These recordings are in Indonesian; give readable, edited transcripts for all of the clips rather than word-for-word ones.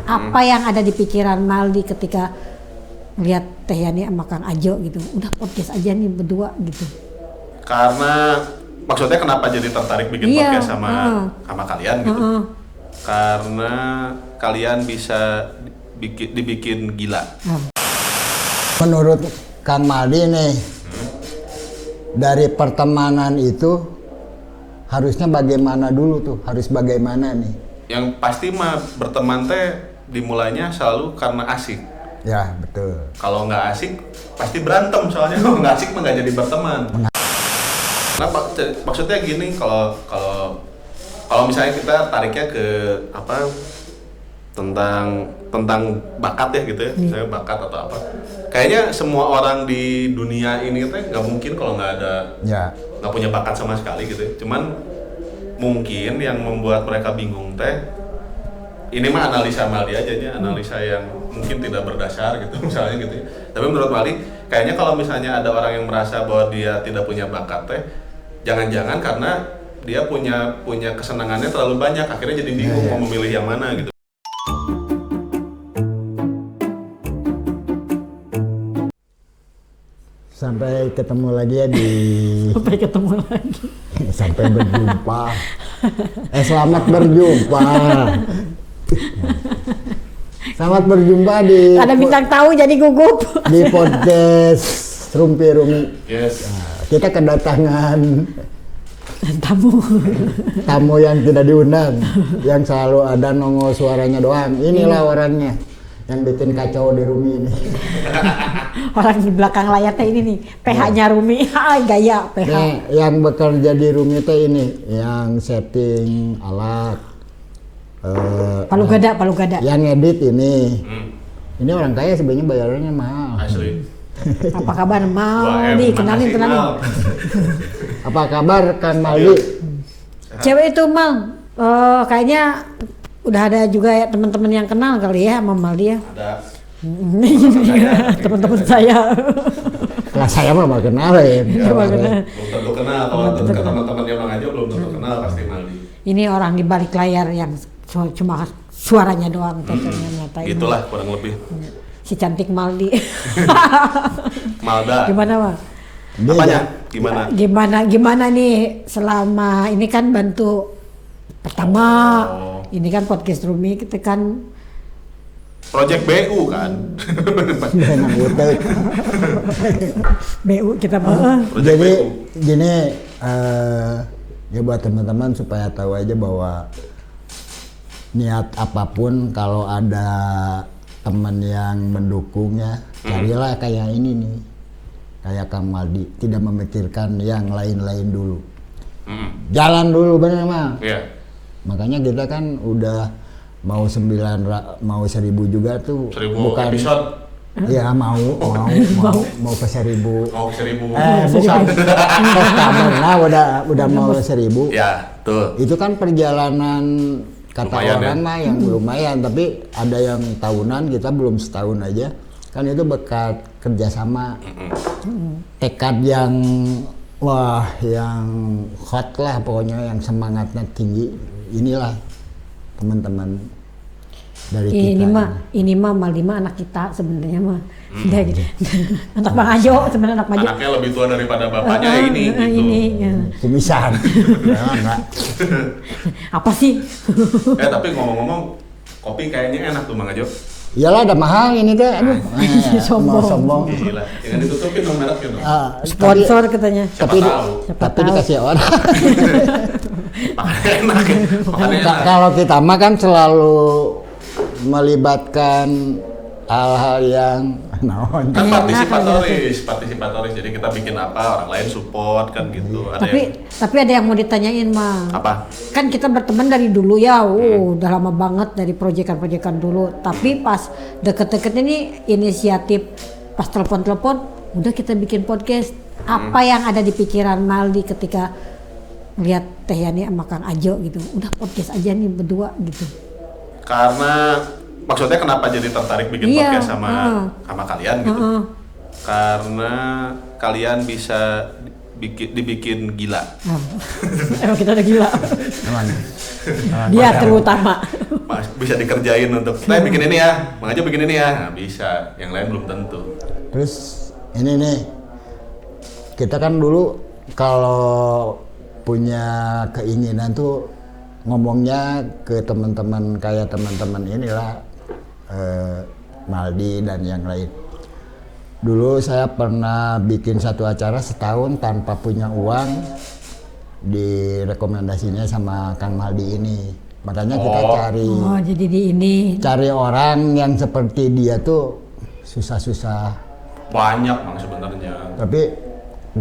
Apa yang ada di pikiran Maldi ketika lihat Teh Yani sama Kang Ajo gitu? Udah podcast aja nih berdua gitu. Karena maksudnya kenapa jadi tertarik bikin podcast sama kalian gitu? Karena kalian bisa dibikin gila. Menurut Kang Maldi nih, dari pertemanan itu harusnya bagaimana dulu tuh? Harus bagaimana nih? Yang pasti mah berteman teh dimulainya selalu karena asik. Ya betul. Kalau nggak asik pasti berantem, soalnya kalau nggak asik mah nggak jadi berteman. Nah, maksudnya gini, kalau misalnya kita tariknya ke apa tentang bakat ya gitu ya, misalnya bakat atau apa. Kayaknya semua orang di dunia ini teh nggak mungkin kalau nggak ada nggak punya bakat sama sekali gitu ya. Cuman mungkin yang membuat mereka bingung teh, ini mah analisa Maldi aja nya, analisa yang mungkin tidak berdasar gitu misalnya gitu ya. Tapi menurut Maldi, kayaknya kalau misalnya ada orang yang merasa bahwa dia tidak punya bakat teh, jangan-jangan karena dia punya kesenangannya terlalu banyak, akhirnya jadi bingung mau memilih yang mana gitu. Sampai ketemu lagi ya Sampai ketemu lagi. Sampai berjumpa. Selamat berjumpa. Selamat berjumpa di Ada bintang tamu jadi gugup. Di podcast Rumpi Rumi. Yes. Nah, kita kedatangan tamu yang tidak diundang, yang selalu ada nongol suaranya doang. Inilah orangnya yang bikin kacau di Rumi ini. Orang di belakang layarnya ini nih, PH-nya Rumi, gaya PH. Nah, yang bekerja di Rumi teh ini, yang setting alat. Palu gada. Yang edit ini. Ini orang kaya sebenarnya bayarannya mahal. Asli. Apa kabar Maldi? Kenalin. Apa kabar Kang Maldi? Cewek itu Mal, kayaknya udah ada juga ya teman-teman yang kenal kali ya sama Maldi ya. Ada. Teman-teman saya. Lah saya mah gak kenal ya. Belum tentu kenal, kalau teman-teman yang aja belum tentu kenal pasti Maldi. Ini orang di balik layar yang cuma suaranya doang ternyata. Itulah kurang lebih. Si cantik Maldi. Malda. Gimana Mal? Apanya? Gimana nih selama ini kan bantu pertama. Ini kan podcast Rumi kita kan Project BU kan. BU kita Jadi gini ya buat teman-teman supaya tahu aja bahwa niat apapun kalau ada teman yang mendukungnya, carilah kayak ini nih, kayak Kang Maldi, tidak memikirkan yang lain-lain dulu. Jalan dulu bener mah. Makanya kita kan udah mau 1000 juga tuh. 1000 bukan episode. Ya mau ke 1000. Mau ke 1000. Bukan. Nah udah mau 1000. Ya, tuh. Itu kan perjalanan kata lumayan orang mah yang lumayan, tapi ada yang tahunan, kita belum setahun aja. Kan itu berkat kerjasama, tekad yang yang hot lah pokoknya, yang semangatnya tinggi. Inilah teman-teman dari kita. Ini mah Maldi mah anak kita sebenarnya mah. Anak Bang Ajo sebenarnya, anak Ajo. Anaknya lebih tua daripada bapaknya ini. Kumisan. Enggak. Apa sih? Tapi ngomong-ngomong, kopi kayaknya enak tuh Bang Ajo. Iyalah ada mahal ini teh. Aduh. Sombong. Gila. Jangan ditutupin dong mereknya dong. Sponsor katanya. Tapi dikasih orang. Makanya enak. Kalau kita mah kan selalu melibatkan hal-hal yang kan partisipatoris, jadi kita bikin apa, orang lain support kan gitu. Tapi ada yang mau ditanyain mah. Apa? Kan kita berteman dari dulu ya, udah lama banget dari proyekan dulu. Tapi pas deket-deket ini inisiatif, pas telepon, udah kita bikin podcast. Apa yang ada di pikiran Maldi ketika lihat Teh Yani sama Kang Ajo gitu? Udah podcast aja nih berdua gitu. Karena maksudnya kenapa jadi tertarik bikin podcast sama kalian gitu? Karena kalian bisa dibikin gila. Emang kita udah gila. Aman. Dia terutama. Bisa dikerjain untuk, bikin ini ya, Mang Ajo bikin ini ya. Nah, bisa, yang lain belum tentu. Terus ini nih, kita kan dulu kalau punya keinginan tuh ngomongnya ke teman-teman kayak teman-teman inilah Maldi dan yang lain. Dulu saya pernah bikin satu acara setahun tanpa punya uang, direkomendasinya sama Kang Maldi ini. Makanya kita jadi di ini. Cari orang yang seperti dia tuh susah-susah. Banyak Mang sebenarnya. Tapi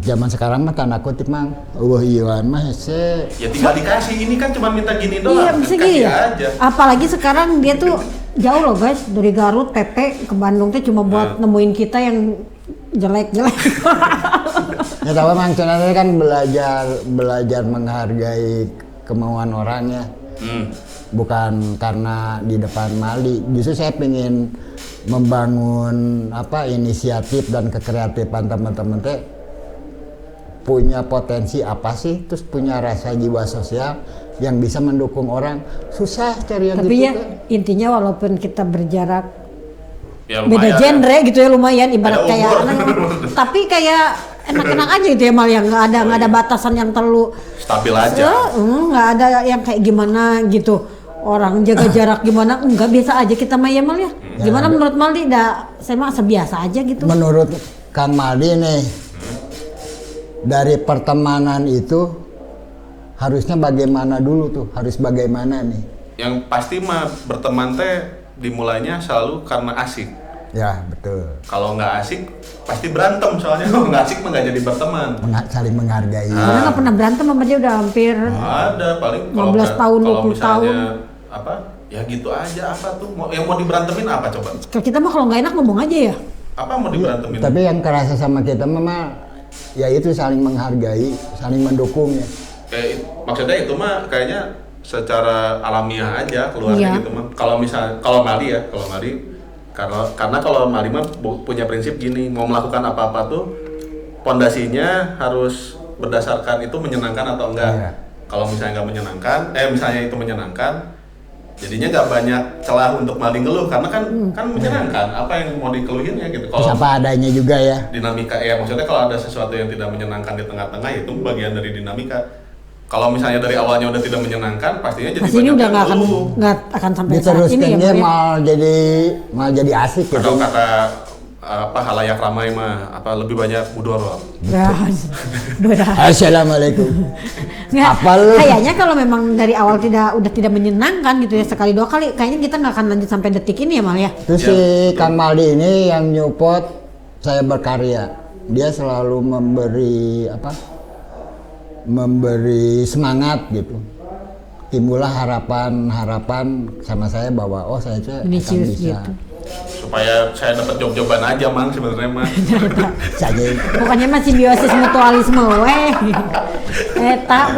zaman sekarang mah tanda kutip Mang, iya mah ya tinggal dikasih, ini kan cuma minta gini doang. Iya, bisa gini aja. Apalagi sekarang dia tuh jauh loh guys, dari Garut, PP ke Bandung tuh cuma buat nemuin kita yang jelek-jelek. Ya tahu Mang, sebenarnya kan belajar menghargai kemauan orangnya. Bukan karena di depan Maldi. Justru saya pengen membangun inisiatif dan kekreatifan teman-teman teh punya potensi apa sih, terus punya rasa jiwa sosial yang bisa mendukung orang. Susah cari yang tapi gitu. Ya intinya walaupun kita berjarak ya, beda genre gitu ya, lumayan ibarat kayak tapi kayak enak-enak aja gitu ya, Mal, yang nggak ada batasan yang terlalu stabil aja. Nggak ada yang kayak gimana gitu. Orang jaga jarak gimana, enggak, biasa aja kita mah ya, Mal ya. Gimana menurut Maldi? Saya mah sebiasa aja gitu. Menurut Kang Maldi nih, dari pertemanan itu harusnya bagaimana dulu tuh? Harus bagaimana nih? Yang pasti mah berteman teh dimulainya selalu karena asik. Ya betul. Kalau nggak asik pasti berantem, soalnya kalau nggak asik mah nggak jadi berteman. Saling menghargai. Karena nggak pernah berantem sama dia udah hampir ada paling 15 tahun, 20 tahun. Apa? Ya gitu aja, apa tuh? Yang mau diberantemin apa coba? Kita mah kalau nggak enak ngomong aja ya. Apa mau diberantemin? Tapi yang kerasa sama kita mah ya itu saling menghargai, saling mendukung ya. Maksudnya itu mah kayaknya secara alamiah aja keluarnya gitu mah. Kalau Maldi karena kalau Maldi mah punya prinsip gini, mau melakukan apa-apa tuh pondasinya harus berdasarkan itu menyenangkan atau enggak. Iya. Kalau misalnya nggak menyenangkan, misalnya itu menyenangkan, jadinya nggak banyak celah untuk Maldi ngeluh, karena kan menyenangkan. Apa yang mau dikeluhin ya gitu. Kalau apa adanya juga ya. Dinamika ya, maksudnya kalau ada sesuatu yang tidak menyenangkan di tengah-tengah, itu bagian dari dinamika. Kalau misalnya dari awalnya udah tidak menyenangkan, pastinya jadi ini udah nggak akan sampai saat ini ya. Mal jadi asik gitu. Atau kata halayak ramai mah lebih banyak mudorot. Assalamualaikum. Kayaknya kalau memang dari awal udah tidak menyenangkan gitu ya, sekali dua kali kayaknya kita nggak akan lanjut sampai detik ini ya, Mal ya. Terus si Kang Maldi ini yang nyupport saya berkarya. Dia selalu memberi semangat gitu. Timbullah harapan sama saya bahwa saya akan bisa. Gitu. Supaya saya dapat job-joban aja Mang sebenarnya mah. Pokoknya mah simbiosis mutualisme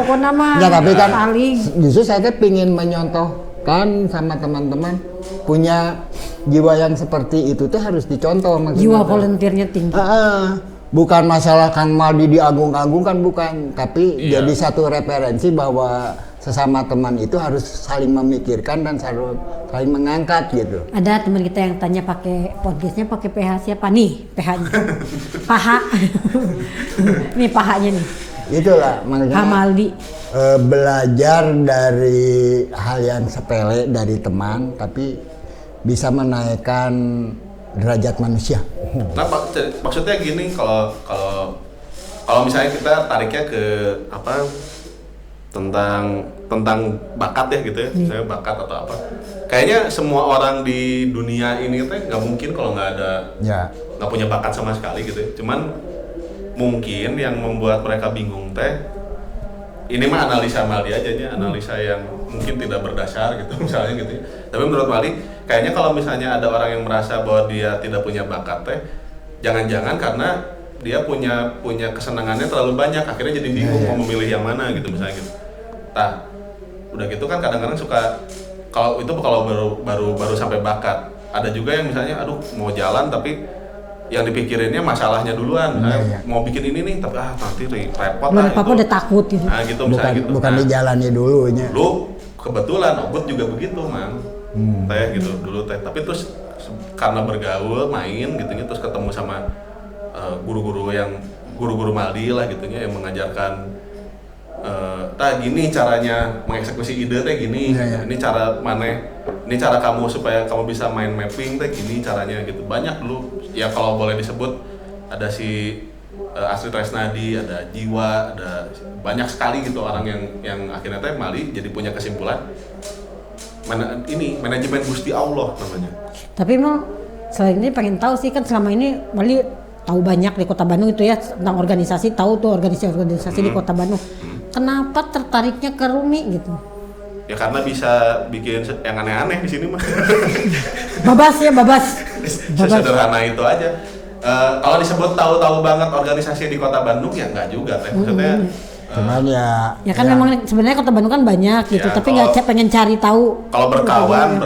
pokoknya mah. Ya tapi kan justru saya pingin menyontohkan sama teman-teman punya jiwa yang seperti itu tuh harus dicontoh maksudnya. Jiwa volunteernya tinggi. Bukan masalah Kang Maldi diagung-agungkan, bukan, tapi jadi satu referensi bahwa sesama teman itu harus saling memikirkan dan saling mengangkat gitu. Ada teman kita yang tanya podcastnya pakai PH siapa nih? PH-nya. Paha. Nih pahanya nih. Itulah makanya Maldi. Belajar dari hal yang sepele dari teman, tapi bisa menaikkan derajat manusia. Nah, maksudnya gini, kalau misalnya kita tariknya ke tentang bakat ya gitu ya, misalnya bakat atau apa. Kayaknya semua orang di dunia ini nggak mungkin kalau nggak punya bakat sama sekali gitu ya. Cuman mungkin yang membuat mereka bingung ini mah analisa Maldi aja nya, analisa yang mungkin tidak berdasar gitu misalnya gitu ya. Tapi menurut Maldi, kayaknya kalau misalnya ada orang yang merasa bahwa dia tidak punya bakat jangan-jangan karena dia punya kesenangannya terlalu banyak, akhirnya jadi bingung mau memilih yang mana gitu misalnya gitu. Nah, udah gitu kan kadang-kadang suka kalau baru sampai bakat. Ada juga yang misalnya mau jalan tapi yang dipikirinnya masalahnya duluan. Mau bikin ini nih, tapi nanti repot Belum lah. apa-apa udah takut gitu. Nah gitu misalnya gitu. Bukan dijalani dulunya. Lu kebetulan Ogut juga begitu, Mang. Teh gitu dulu teh. Tapi terus karena bergaul, main gitu terus ketemu sama guru-guru Maldi lah gitunya yang mengajarkan gini caranya mengeksekusi ide teh gini. Ini cara ini cara kamu supaya kamu bisa main mapping teh gini caranya gitu. Banyak dulu ya kalau boleh disebut ada si Astrid Tresnadi, ada Jiwa, ada banyak sekali gitu orang yang akhirnya teh Maldi jadi punya kesimpulan manajemen Gusti Allah namanya. Tapi mau selain ini pengen tahu sih kan selama ini Maldi tahu banyak di Kota Bandung itu ya tentang organisasi, tahu tuh organisasi di Kota Bandung. Kenapa tertariknya ke Rumi gitu? Ya karena bisa bikin yang aneh-aneh di sini mah. Babas. Sederhana itu aja. Kalau disebut tahu-tahu banget organisasi di Kota Bandung ya enggak juga teh. Maksudnya cuman ya kan memang sebenarnya Kota Bandung kan banyak gitu, tapi nggak pengen cari tahu. Kalau berkawan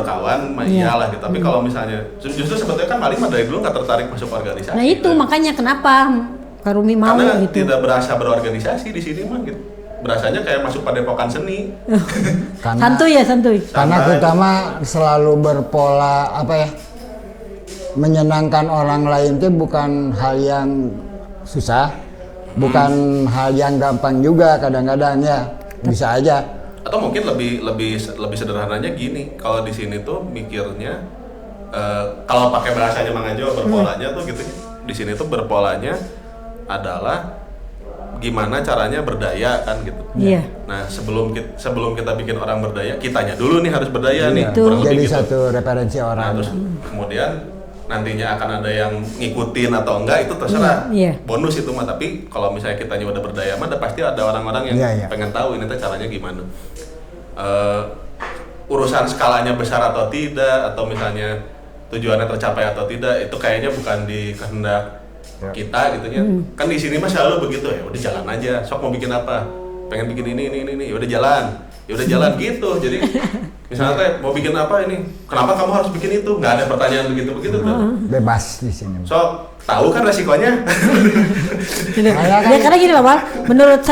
iyalah gitu. Tapi kalau misalnya justru sebetulnya kan Malim dari dulu nggak tertarik masuk organisasi. Nah itu makanya kenapa Karumi mau karena gitu. Tidak berasa berorganisasi di sini mah gitu. Berasanya kayak masuk padepokan seni. Santuy. Karena kita mah selalu berpola menyenangkan orang lain itu bukan hal yang susah, bukan hal yang gampang juga kadang-kadang ya. Bisa aja. Atau mungkin lebih sederhananya gini, kalau di sini tuh mikirnya kalau pakai bahasanya Mang Anjo berpolanya tuh gitu. Di sini tuh berpolanya adalah gimana caranya berdaya kan gitu. Iya. Nah sebelum kita bikin orang berdaya, kitanya dulu nih harus berdaya nih. Jadi gitu. satu referensi orang. Nah, terus kemudian nantinya akan ada yang ngikutin atau enggak itu terserah. Bonus itu mah. Tapi kalau misalnya kitanya udah berdaya mah pasti ada orang-orang yang pengen tahu ini tuh caranya gimana. Urusan skalanya besar atau tidak, atau misalnya tujuannya tercapai atau tidak, itu kayaknya bukan di kehendak kita gitunya. Kan di sini mah selalu begitu ya, udah jalan aja. Sok mau bikin apa? Pengen bikin ini, ya udah jalan gitu. Jadi misalnya mau bikin apa ini? Kenapa kamu harus bikin itu? Nggak ada pertanyaan begitu tuh. Bebas di sini. Sok tahu kan resikonya. Ya karena gini loh Bang, menurut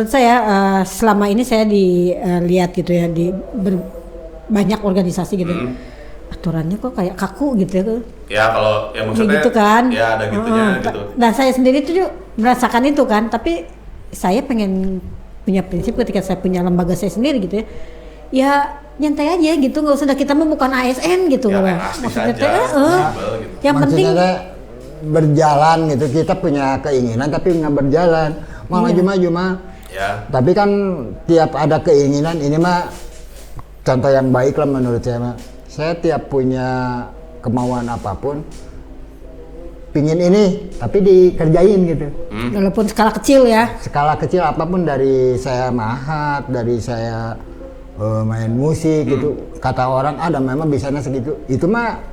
saya selama ini saya dilihat gitu ya di banyak organisasi gitu. Aturannya kok kayak kaku gitu ya. Ya kalau ya maksudnya gitu kan. Ya ada gitunya gitu. Nah saya sendiri tuh juga merasakan itu kan, tapi saya pengen punya prinsip ketika saya punya lembaga saya sendiri gitu ya. Ya nyantai aja gitu, nggak usah kita mah bukan ASN gitu. Ya maksudnya gitu. Yang penting berjalan gitu, kita punya keinginan tapi nggak berjalan, malah cuma. Ya. Tapi kan tiap ada keinginan ini mah contoh yang baik lah menurut saya mah. Saya tiap punya kemauan apapun, pingin ini, tapi dikerjain gitu. Walaupun skala kecil ya. Skala kecil apapun, dari saya mahat, dari saya main musik gitu. Kata orang, ada memang bisanya segitu. Itu mah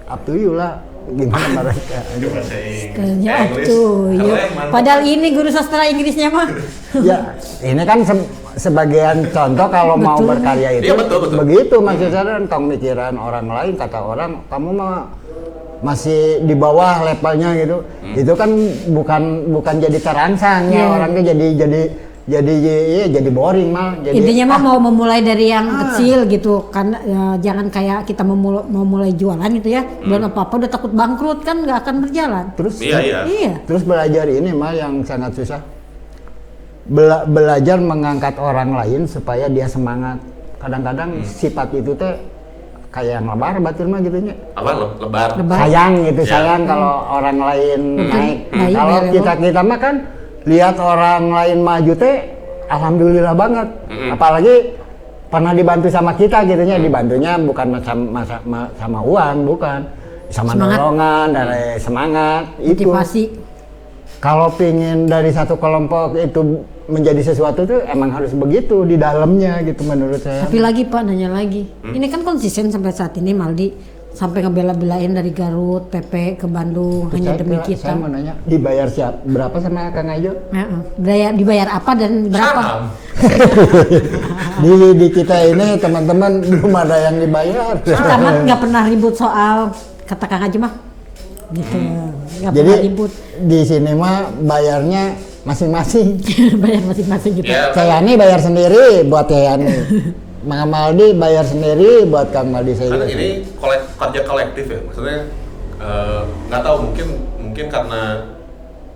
up to you lah. Gimana mereka? Kayaknya up to you. Padahal ini guru sastra Inggrisnya mah. Ya, ini kan sebagian contoh kalau mau berkarya itu betul. Begitu maksud saya, tong mikiran orang lain, kata orang kamu mah masih di bawah levelnya gitu. Itu kan bukan jadi terangsang ya, orangnya jadi boring mah. Intinya mah mau memulai dari yang kecil gitu kan, jangan kayak kita mau mulai jualan gitu ya, belum apa-apa udah takut bangkrut kan nggak akan berjalan. Terus iya. Terus belajar ini mah yang sangat susah. Belajar mengangkat orang lain supaya dia semangat. Kadang-kadang sifat itu teh kayak yang lebar batin mah gitunya. Apa lebar? Sayang gitu, sayang kalau orang lain naik. Kalau kita mah kan lihat orang lain maju teh alhamdulillah banget. Apalagi pernah dibantu sama kita gitunya, dibantunya bukan sama uang, bukan. Sama dorongan, dari semangat, motivasi. Itu. Kalau pingin dari satu kelompok itu menjadi sesuatu tuh emang harus begitu di dalamnya gitu menurut saya. Tapi lagi Pak, nanya lagi. Ini kan konsisten sampai saat ini Maldi sampai ngebela-belain dari Garut, PP ke Bandung hanya demi kita. Saya mau nanya, dibayar berapa sama Kang Ajo? Dibayar apa dan berapa? di kita ini teman-teman belum ada yang dibayar. Karena nggak pernah ribut soal kata Kang Ajo mah. gitu. Nggak Jadi pernah ribut. di sini mah bayarnya masing-masing. Bayar masing-masing gitu. Ya, Saya ini bayar sendiri buat Yani. Mang Maldi bayar sendiri buat Kang Maldi saya. Karena ini kerja kolektif ya, maksudnya nggak tahu mungkin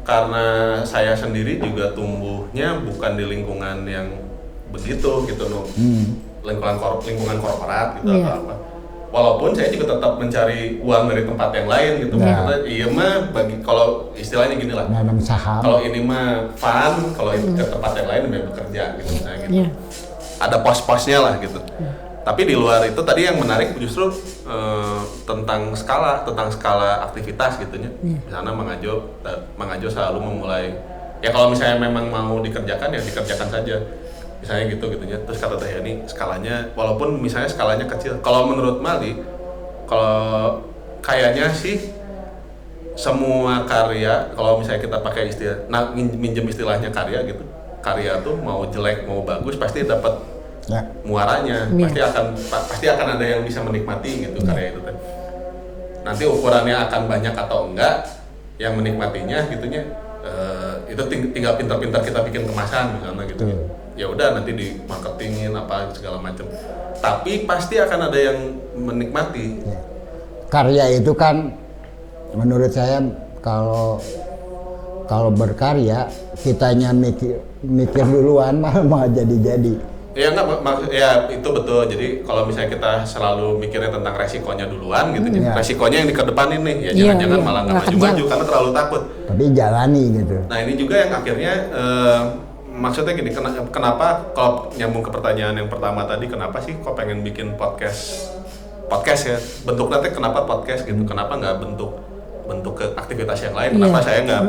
karena saya sendiri juga tumbuhnya bukan di lingkungan yang begitu gitu loh, lingkungan korporat gitu atau apa. Walaupun saya juga tetap mencari uang dari tempat yang lain gitu, karena iya mah kalau istilahnya gini lah, nanam saham. kalau ini mah fun, kalau ke tempat yang lain memang bekerja gitu, misalnya gitu. Ada pos-posnya lah gitu. Tapi di luar itu tadi yang menarik justru tentang skala aktivitas gitunya. Misalnya Mang Ajo selalu memulai ya kalau misalnya memang mau dikerjakan ya dikerjakan saja. Misalnya gitunya. Terus kata Teh Yani skalanya walaupun misalnya skalanya kecil. Kalau menurut Mali kalau kayaknya sih semua karya kalau misalnya kita pakai minjem istilahnya karya gitu. Karya tuh mau jelek mau bagus pasti dapat muaranya, pasti akan ada yang bisa menikmati gitu karya itu. Nanti ukurannya akan banyak atau enggak yang menikmatinya gitunya itu tinggal pintar-pintar kita bikin kemasan misalnya gitu. Ya udah nanti di marketingin apa segala macam. Tapi pasti akan ada yang menikmati. Karya itu kan menurut saya kalau berkarya kitanya mikir duluan malah mau jadi. Ya enggak, ya itu betul. Jadi kalau misalnya kita selalu mikirnya tentang resikonya duluan gitu, resikonya yang dikedepanin nih, ya jangan-jangan malah nggak maju-maju karena terlalu takut. Tapi jalani gitu. Nah ini juga yang akhirnya maksudnya gini, kenapa kalau nyambung ke pertanyaan yang pertama tadi, kenapa sih kok pengen bikin podcast ya? Bentuknya teh kenapa podcast gitu? Kenapa nggak bentuk ke aktivitas yang lain? Kenapa saya nggak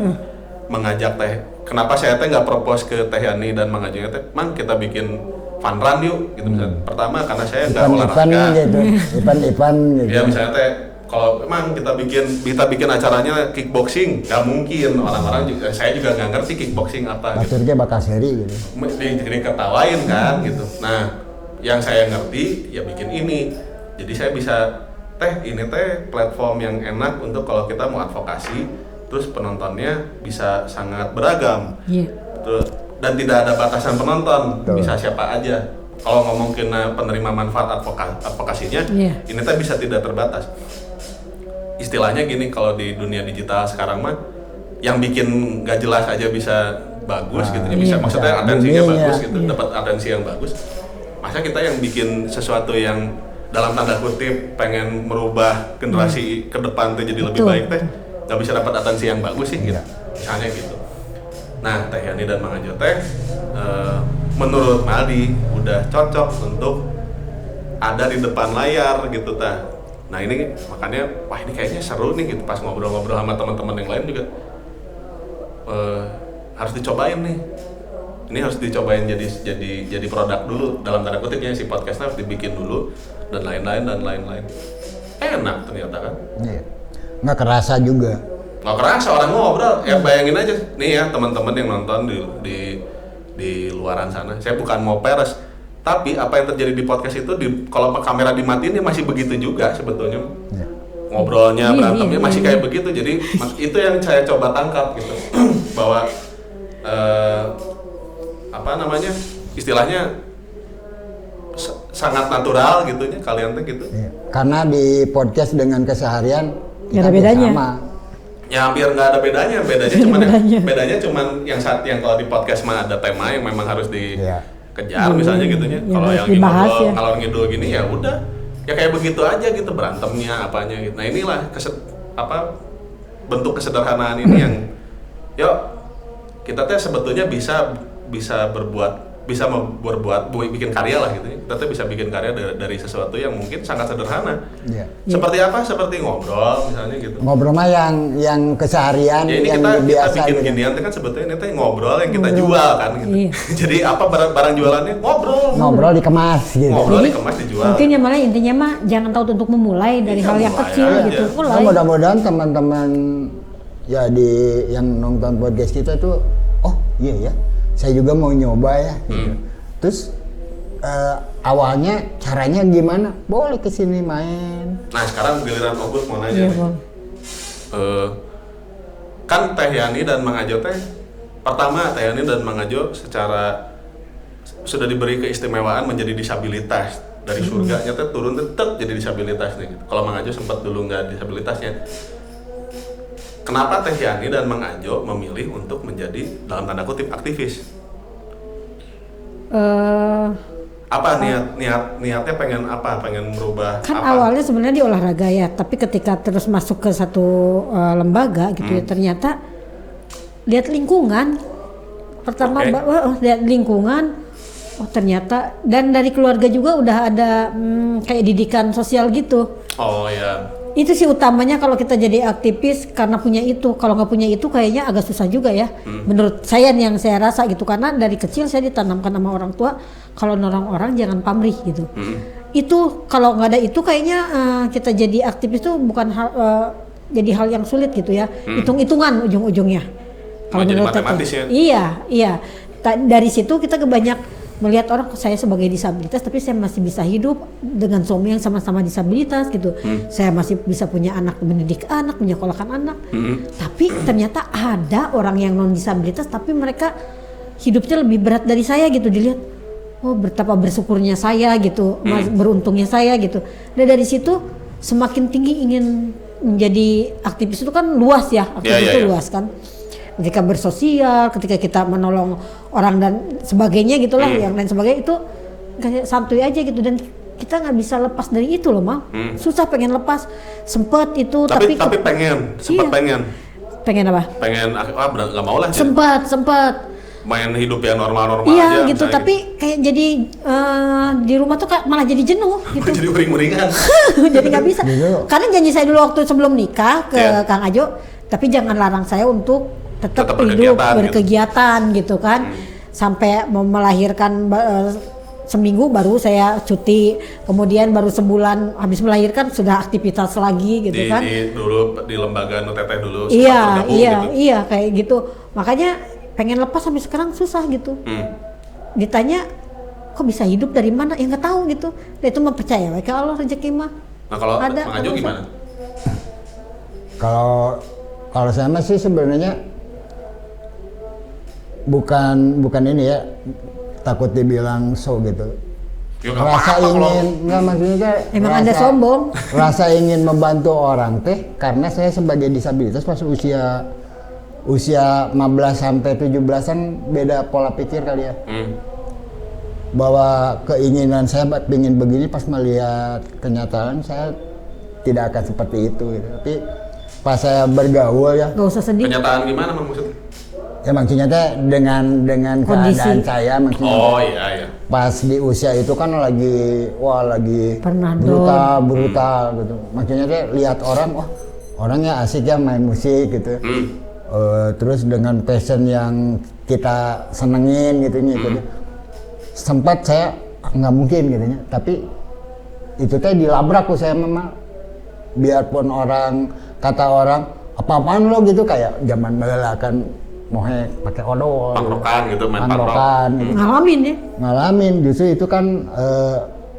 mengajak kenapa saya nggak propose ke Teh Yani dan Mang Ajo Mang kita bikin fun run yuk gitu misalnya. Pertama karena saya nggak olahraga gitu. Event gitu. Ya misalnya kalau emang kita bikin acaranya kickboxing, nggak mungkin orang-orang juga, saya juga nggak ngerti kickboxing apa gitu. Baturnya bakal seri gitu. Diketawain kan gitu. Nah yang saya ngerti ya bikin ini. Jadi saya bisa ini platform yang enak untuk kalau kita mau advokasi, terus penontonnya bisa sangat beragam. Terus dan tidak ada batasan penonton, bisa siapa aja. Kalau ngomongin penerima manfaat advokasinya, ini bisa tidak terbatas. Istilahnya gini, kalau di dunia digital sekarang mah, yang bikin gak jelas aja bisa bagus gitu, bisa maksudnya atensinya bagus gitu, dapat atensi yang bagus. Masa kita yang bikin sesuatu yang dalam tanda kutip pengen merubah generasi ke depan tuh jadi lebih baik gak bisa dapat atensi yang bagus sih gitu, misalnya gitu. Nah, Teh Yani dan Mang Ajo menurut Maldi udah cocok untuk ada di depan layar gitu Teh. Nah ini makanya, wah ini kayaknya seru nih gitu pas ngobrol-ngobrol sama teman-teman yang lain juga harus dicobain nih. Ini harus dicobain jadi produk dulu dalam tanda kutipnya si podcastnya harus dibikin dulu dan lain-lain. Enak ternyata kan? Iya. Nggak kerasa juga. Nggak kerasa orang ngobrol, ya bayangin aja nih ya teman-teman yang nonton di luaran sana. Saya bukan mau peres, tapi apa yang terjadi di podcast itu kalau kamera dimatiin ya masih begitu juga sebetulnya. Ngobrolnya, berantemnya masih kayak begitu. Jadi itu yang saya coba tangkap gitu, bahwa istilahnya sangat natural gitunya kalian tuh gitu. Karena di podcast dengan keseharian nggak ada bedanya. Sama. Ya hampir nggak ada bedanya cuman yang kalau di podcast mah ada tema yang memang harus dikejar misalnya gitunya. Kalau yang ngalor ngidul gini ya udah ya kayak begitu aja gitu, berantemnya apanya gitu. Nah inilah bentuk kesederhanaan ini yang kita sebetulnya bisa bikin karya lah gitu. Kita bisa bikin karya dari sesuatu yang mungkin sangat sederhana. Seperti apa? Seperti ngobrol misalnya gitu. Ngobrol mah yang keseharian ya, ini yang kita biasa bikin gitu. ginian kan sebetulnya ini ngobrol yang kita jual kan gitu. Jadi apa barang jualannya? Ngobrol dikemas gitu. Dikemas dijual. Mungkin ya malah intinya mah jangan tahu untuk memulai dari hal yang kecil aja. Gitu. Nah, mudah-mudahan teman-teman yang nonton podcast kita tuh iya ya. Saya juga mau nyoba ya. Gitu. Terus awalnya caranya gimana? Boleh kesini main. Nah sekarang giliran Ogut mau nanya. kan Teh Yani dan Mang Ajo teh pertama Teh Yani dan Mang Ajo secara sudah diberi keistimewaan menjadi disabilitas dari surganya teh turun tetap jadi disabilitas nih gitu. Kalau Mang Ajo sempat dulu nggak disabilitasnya. Kenapa Teh Yani dan Mang Ajo memilih untuk menjadi dalam tanda kutip aktivis? Apa niatnya pengen apa? Pengen merubah kan apa? awalnya sebenarnya di olahraga ya, tapi ketika terus masuk ke satu lembaga gitu ya, ternyata lihat lingkungan pertama lihat lingkungan, oh ternyata, dan dari keluarga juga udah ada kayak didikan sosial gitu. Oh ya. Itu sih utamanya kalau kita jadi aktivis, karena punya itu. Kalau nggak punya itu kayaknya agak susah juga ya. Menurut saya nih, yang saya rasa gitu, karena dari kecil saya ditanamkan sama orang tua kalau nolong orang jangan pamrih gitu. Itu kalau nggak ada itu kayaknya kita jadi aktivis tuh bukan jadi hal yang sulit gitu ya. Hitung-hitungan ujung-ujungnya. Kalau jadi menurut matematis aku, ya? Iya. Dari situ kita banyak melihat orang, saya sebagai disabilitas tapi saya masih bisa hidup dengan suami yang sama-sama disabilitas gitu. Saya masih bisa punya anak, mendidik anak, menyekolahkan anak. Tapi ternyata ada orang yang non disabilitas tapi mereka hidupnya lebih berat dari saya gitu. Dilihat, oh betapa bersyukurnya saya gitu, beruntungnya saya gitu. Dan dari situ semakin tinggi ingin menjadi aktivis. Itu kan luas ya, aktivis itu luas kan. Ketika bersosial, ketika kita menolong orang dan sebagainya gitulah, yang lain sebagainya, itu kayak santuy aja gitu, dan kita nggak bisa lepas dari itu loh, Mang. Susah pengen lepas, sempet itu tapi pengen, sempat pengen apa? Pengen nggak mau lah. Sempet main hidup yang normal-normal iya, aja. gitu, tapi kayak jadi di rumah tuh malah jadi jenuh gitu. Jadi uring-uringan. Jadi nggak bisa. Karena janji saya dulu waktu sebelum nikah ke Kang Ajo, tapi jangan larang saya untuk tetap hidup berkegiatan gitu kan. Sampai mau melahirkan seminggu baru saya cuti, kemudian baru sebulan habis melahirkan sudah aktivitas lagi gitu kan. Dulu di lembaga Nuteteh dulu. Iya kayak gitu. Makanya pengen lepas sampai sekarang susah gitu. Ditanya kok bisa hidup dari mana, ya nggak tahu gitu. Dan itu mah percaya kalau Allah rezeki mah. Nah kalau Mang Ajo gimana? Kalau saya masih sebenarnya bukan ini ya, takut dibilang so gitu. Rasa ingin, nggak maksudnya emang Anda sombong. Rasa ingin membantu orang teh karena saya sebagai disabilitas pas usia 15 sampai 17-an beda pola pikir kali ya. Bahwa keinginan saya ingin begini, pas melihat kenyataan saya tidak akan seperti itu gitu. Tapi pas saya bergaul ya. Gak usah sedih. Kenyataan gimana maksudnya? Ya maksudnya dengan keadaan saya maksudnya. Oh iya. Pas di usia itu kan lagi brutal gitu. Maksudnya lihat orang, orangnya asik ya main musik gitu. Terus dengan passion yang kita senengin gitu. Sempat saya nggak mungkin gitu, tapi itu teh dilabrak ku saya memang. Biarpun kata orang apa-apaan lo gitu, kayak zaman melelakan mohe pakai odol, pangrokan gitu, main pangrokan gitu. Ngalamin justru itu kan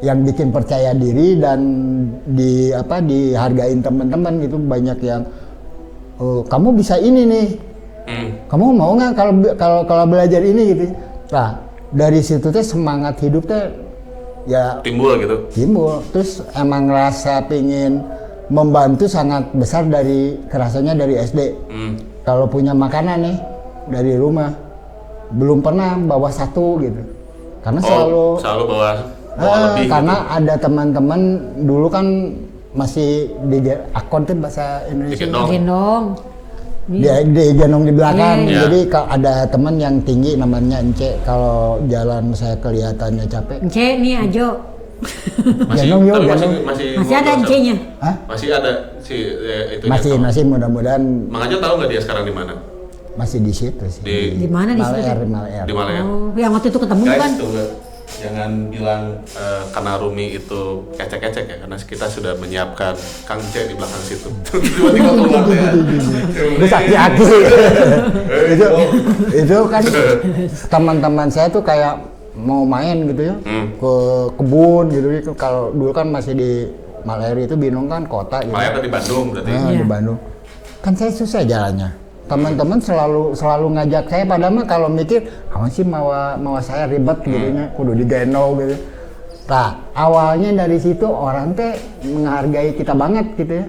yang bikin percaya diri dan dihargain teman-teman gitu. Banyak yang kamu bisa ini nih, kamu mau nggak kalau belajar ini gitu. Nah dari situ teh semangat hidup teh ya timbul. Terus emang rasa pingin membantu sangat besar kerasanya dari SD. Kalau punya makanan nih dari rumah, belum pernah bawa satu gitu, karena selalu bawa lebih karena gitu. Ada teman-teman dulu kan masih di akun tuh bahasa Indonesia gendong di gendong di belakang. Jadi kalau ada teman yang tinggi namanya Ence, kalau jalan saya kelihatannya capek, Ence nih Ajo masih ada Ence-nya. Masih ada itu masih mudah-mudahan. Mang Ajo tahu nggak dia sekarang di mana? Masih di situ sih. Di mana di situ? Di Malaya. Oh, yang waktu itu ketemu kan? Jangan bilang karena Rumi itu kecek-kecek ya, karena kita sudah menyiapkan Kang C di belakang situ. Tiba-tiba keluar ya. Itu aki-aki. Itu kan teman-teman saya tuh kayak mau main gitu ya, ke kebun gitu. Kalau dulu kan masih di Malaya itu Binung kan kota gitu. Malaya di Bandung berarti. Di Bandung. kan saya susah jalannya. Teman-teman selalu ngajak saya, padahal mah kalau mikir, apa sih mau saya ribet gitunya, kudu digendong gitu. Nah, awalnya dari situ orang teh menghargai kita banget gitu ya.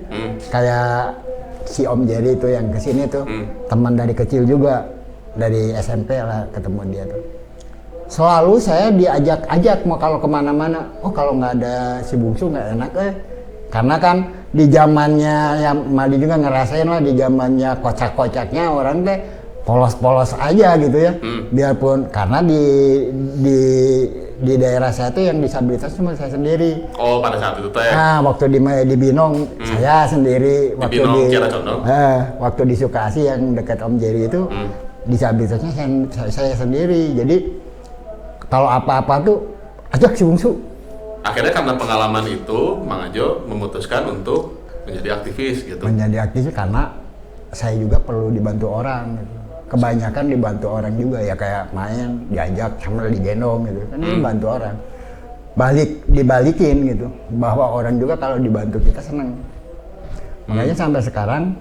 Kayak si Om Jerry itu yang kesini tuh, teman dari kecil juga, dari SMP lah ketemu dia tuh. Selalu saya diajak mau kalau kemana-mana, oh kalau nggak ada si Bungsu nggak enak Karena kan di zamannya, ya Madi juga ngerasain lah, di zamannya kocak-kocaknya orang teh polos-polos aja gitu ya. Biarpun karena di daerah saya tuh yang disabilitas cuma saya sendiri. Oh, pada saat itu teh. Nah, waktu di Binong saya sendiri, waktu waktu di Sukasi yang dekat Om Jerry itu disabilitasnya saya sendiri. Jadi kalau apa-apa tuh ajak si Bungsu. Akhirnya karena pengalaman itu, Mang Ajo memutuskan untuk menjadi aktivis gitu. Menjadi aktivis karena saya juga perlu dibantu orang gitu. Kebanyakan dibantu orang juga ya, kayak main diajak sambil digendong gitu kan, dibantu orang. Dibalikin gitu, bahwa orang juga kalau dibantu kita seneng. Makanya sampai sekarang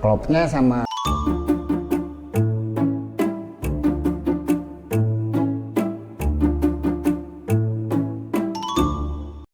klubnya sama